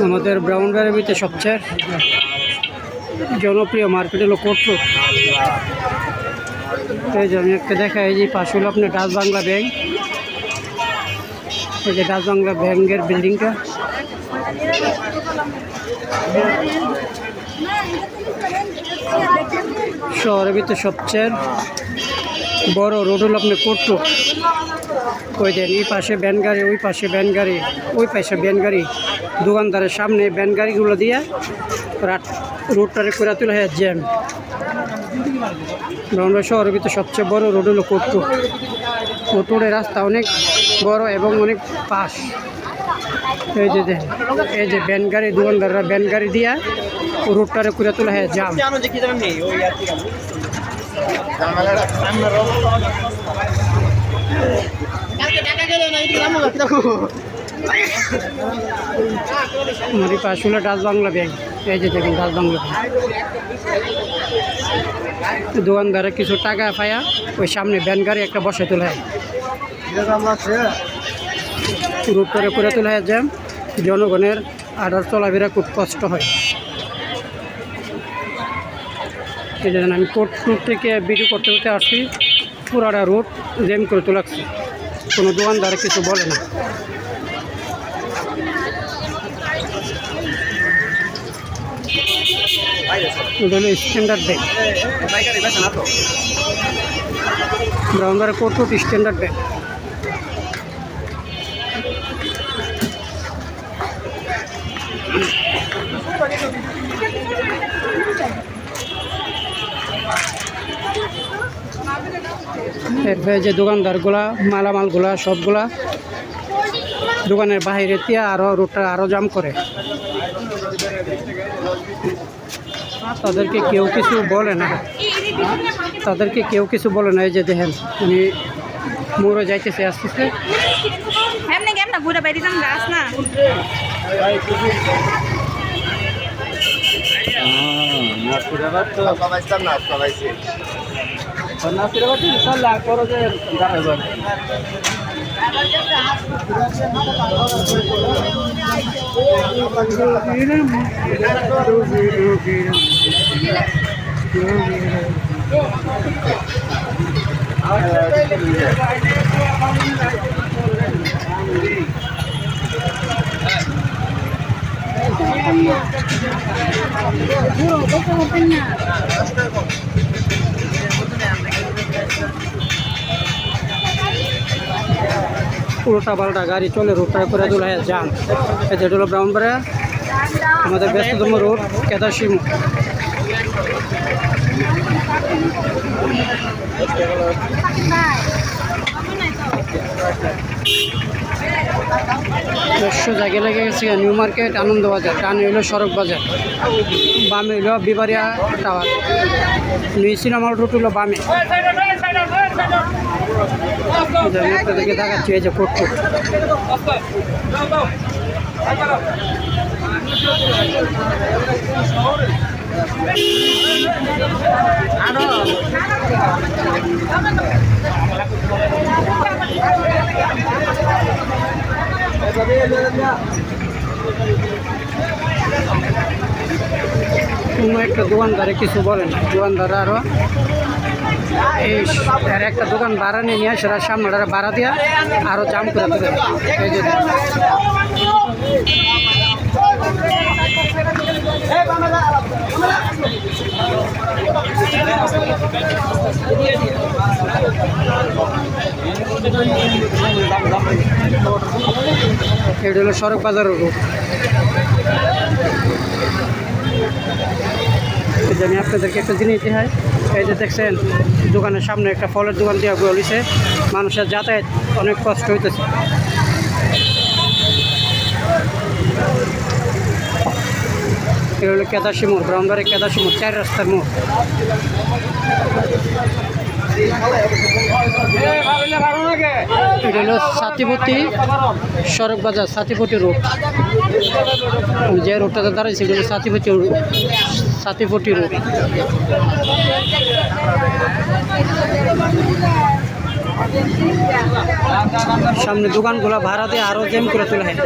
আমাদের ব্রাহ্মণবাড়িয়ার ভিতরে সবচেয়ে জনপ্রিয় মার্কেট হলো কোর্ট রোড। এই যে আমি একটা দেখা, এই যে পাশে হলো আপনার ডাচ বাংলা ব্যাংক। এই যে ডাচ বাংলা ব্যাংকের বিল্ডিংটা। শহরের ভিতরে সবচেয়ে বড় রোড হলো আপনার কোর্ট রোড। ওই দেন এই পাশে ভ্যান গাড়ি, ওই পাশে ভ্যান গাড়ি, ওই পাশে ভ্যান গাড়ি, দোকানদারের সামনে ভ্যান গাড়িগুলো দিয়ে রোডটারে করে তোলা হয় জ্যাম। ব্রাহ্মণবাড়িয়া শহরের ভিতরে সবচেয়ে বড় রোড হলো কোর্ট রোড। কোর্ট রোডের রাস্তা অনেক বড় এবং অনেক পাশ। এই যে দেখেন, এই যে ভ্যান গাড়ি, দোকানদাররা ভ্যান গাড়ি দিয়া রোডটারে করে তোলা হয় জ্যাম। আমার পাশে হলো ডাচ বাংলা ব্যাংক। এই যে দেখুন ডাচ বাংলা ব্যাংক। দোকানদারে কিছু টাকা পায়া ওই সামনে ভ্যান গাড়ি একটা বসে তোলা হয়, রোডটারে করে তোলা হয় জ্যাম। জনগণের আডার চলাফেরা খুব কষ্ট হয়। এই যে আমি কোর্ট রোড থেকে ভিডিও করতে করতে আসছি, পুরাটা রোড জ্যাম করে তোলাচ্ছি, কোনো দোকানদার কিছু বলে না। এটা হলো standard bank, Brahmanbaria court road standard bank. এরপরে যে দোকানদারগুলা মালামালগুলা সবগুলা দোকানের বাহিরে দিয়ে আরও রোডটা আরও জাম করে। তাদেরকে কেউ কিছু বলে না, তাদেরকে কেউ কিছু বলে না। এই যে দেখেন উনি মোড়ে যাইতেছে আসতেছে। উল্টা পাল্টা গাড়ি চলে, রোডটা করে তোলা হয় জাম। এটা হলো ব্রাহ্মণবাড়িয়া আমাদের ব্যস্ততম রোড কেদারশি মোড়। জায়গায় লেগে গেছে নিউ মার্কেট, আনন্দ বাজার, ডানে হইলো সড়ক বাজার, বামে হইলো বিবারিয়া টাওয়ার, নিউ সিনেমার রুট হলো বামে। আপনাদেরকে দেখাচ্ছি এই যে কোর্ট রোড। কোনো একটা দোকানদারে কিছু বলে না, দোকানদার আরও এই একটা দোকান ভাড়া নিয়ে সেটা সামনে ভাড়া দিয়া আরও জাম করে দেবে। এই যে এটা হলো সড়ক বাজারের রোড। আমি আপনাদেরকে একটা জিনিস দেখাই, এই যে দেখছেন দোকানের সামনে একটা ফলের দোকান দিয়ে বলিছে, মানুষের যাতায়াত অনেক কষ্ট হইতেছে। এটা হলো কেদারশি মোড়, ব্রাহ্মণবাড়িয়া কেদারশি মোড়, 4 রাস্তার মোড়। এটা হলো সাতিপট্টি সড়ক বাজার, সাতিপট্টি রোড। যে রোডটাতে দাঁড়াইছে এটা হলো সাতিপট্টি রোড। সামনে দোকানগুলো ভাড়া দিয়ে আরও জ্যাম করে তোলা হয়।